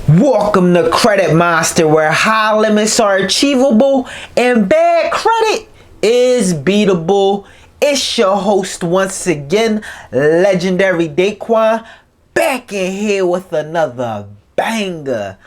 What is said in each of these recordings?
Welcome to Credit Monster, where high limits are achievable and bad credit is beatable. It's your host once again, Legendary Daquan, back in here with another banger.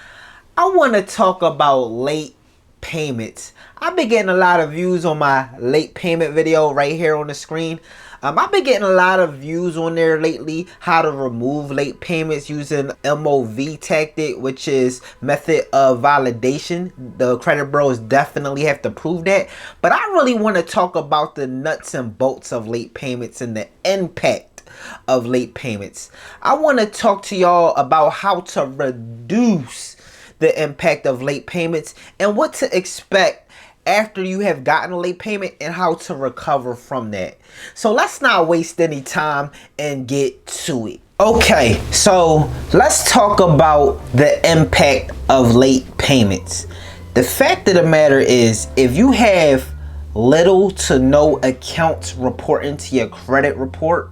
I want to talk about late payments. I've been getting a lot of views on my late payment video right here on the screen. I've been getting a lot of views on there lately, how to remove late payments using MOV tactic, which is method of validation. The credit bureaus definitely have to prove that. But I really want to talk about the nuts and bolts of late payments and the impact of late payments. I want to talk to y'all about how to reduce the impact of late payments and what to expect after you have gotten a late payment and how to recover from that. So let's not waste any time and get to it. Okay, so let's talk about the impact of late payments. The fact of the matter is, if you have little to no accounts reporting to your credit report,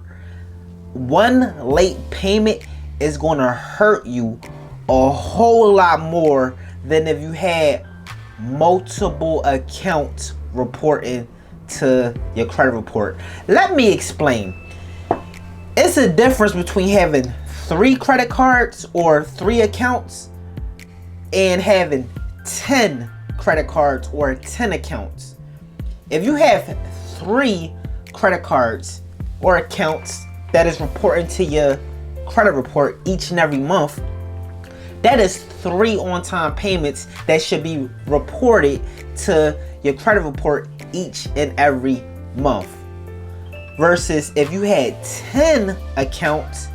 one late payment is going to hurt you a whole lot more than if you had multiple accounts reporting to your credit report. Let me explain. It's a difference between having 3 credit cards or 3 accounts and having 10 credit cards or 10 accounts. If you have 3 credit cards or accounts that is reporting to your credit report each and every month, that is 3 on-time payments that should be reported to your credit report each and every month. Versus if you had 10 accounts,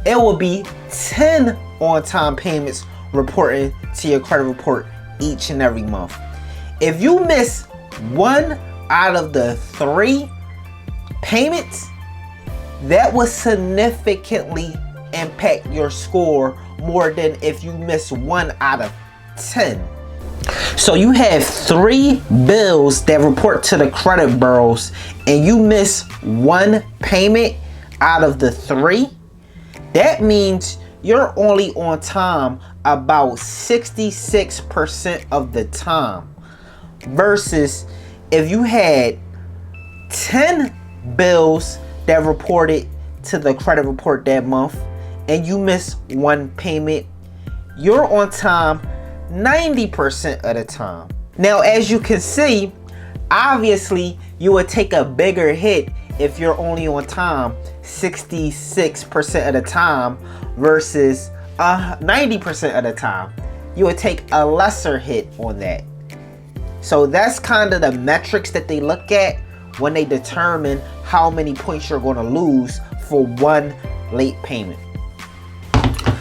it will be 10 on-time payments reporting to your credit report each and every month. If you miss 1 out of the 3 payments, that will significantly impact your score more than if you miss 1 out of 10. So you have 3 bills that report to the credit bureaus and you miss 1 payment out of the 3. That means you're only on time about 66% of the time. Versus if you had 10 bills that reported to the credit report that month and you miss 1 payment, you're on time 90% of the time. Now, as you can see, obviously you would take a bigger hit if you're only on time 66% of the time versus 90% of the time. You would take a lesser hit on that. So that's kind of the metrics that they look at when they determine how many points you're going to lose for 1 late payment.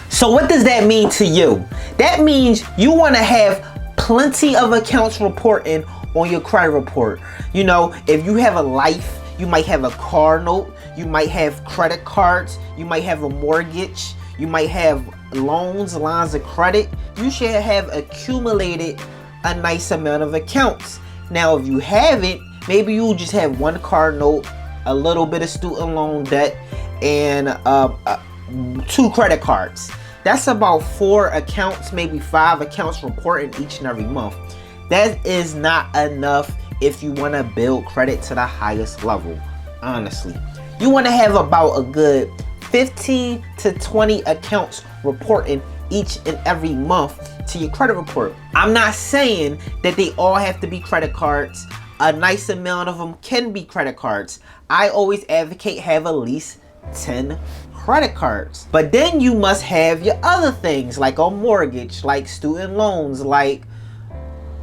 So what does that mean to you? That means you want to have plenty of accounts reporting on your credit report. You know, if you have a life, you might have a car note, you might have credit cards, you might have a mortgage, you might have loans, lines of credit. You should have accumulated a nice amount of accounts. Now, if you haven't, maybe you just have 1 car note, a little bit of student loan debt, and 2 credit cards. That's about 4 accounts, maybe 5 accounts reporting each and every month. That is not enough if you want to build credit to the highest level, honestly. You want to have about a good 15 to 20 accounts reporting each and every month to your credit report. I'm not saying that they all have to be credit cards. A nice amount of them can be credit cards. I always advocate have at least 10 credit cards. But then you must have your other things like a mortgage, like student loans, like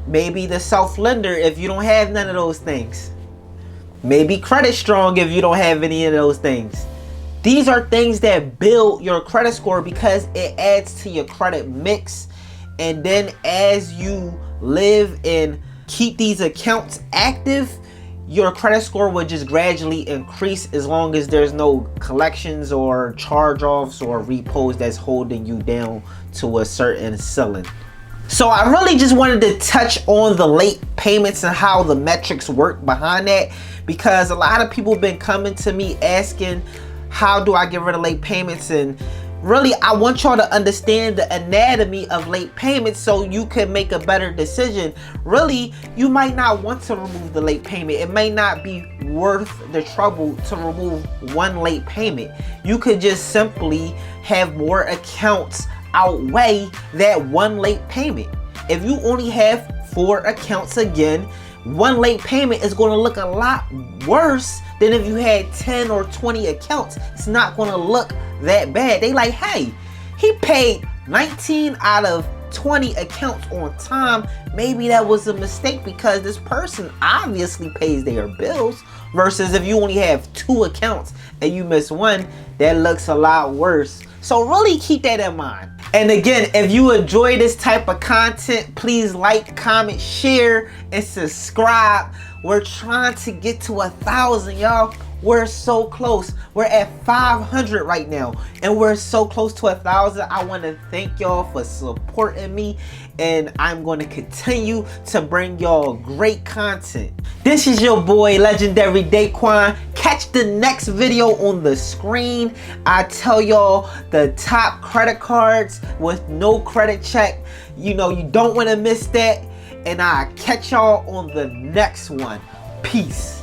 maybe the self-lender if you don't have none of those things. Maybe Credit Strong if you don't have any of those things. These are things that build your credit score because it adds to your credit mix. And then as you live and keep these accounts active, your credit score will just gradually increase as long as there's no collections or charge-offs or repos that's holding you down to a certain ceiling. So I really just wanted to touch on the late payments and how the metrics work behind that, because a lot of people have been coming to me asking, how do I get rid of late payments? And Really, I want y'all to understand the anatomy of late payments so you can make a better decision. Really, you might not want to remove the late payment. It may not be worth the trouble to remove one late payment. You could just simply have more accounts outweigh that one late payment. If you only have 4 accounts, again, one late payment is going to look a lot worse than if you had 10 or 20 accounts. It's not going to look that bad. They like, hey, he paid 19 out of 20 accounts on time. Maybe that was a mistake because this person obviously pays their bills. Versus if you only have 2 accounts and you miss one, that looks a lot worse. So really keep that in mind. And again, if you enjoy this type of content, please like, comment, share, and subscribe. We're trying to get to 1,000, y'all. We're so close. We're at 500 right now, and we're so close to 1,000. I want to thank y'all for supporting me, and I'm going to continue to bring y'all great content. This is your boy, Legendary Daquan. Catch the next video on the screen. I tell y'all the top credit cards with no credit check. You know, you don't want to miss that. And I'll catch y'all on the next one. Peace.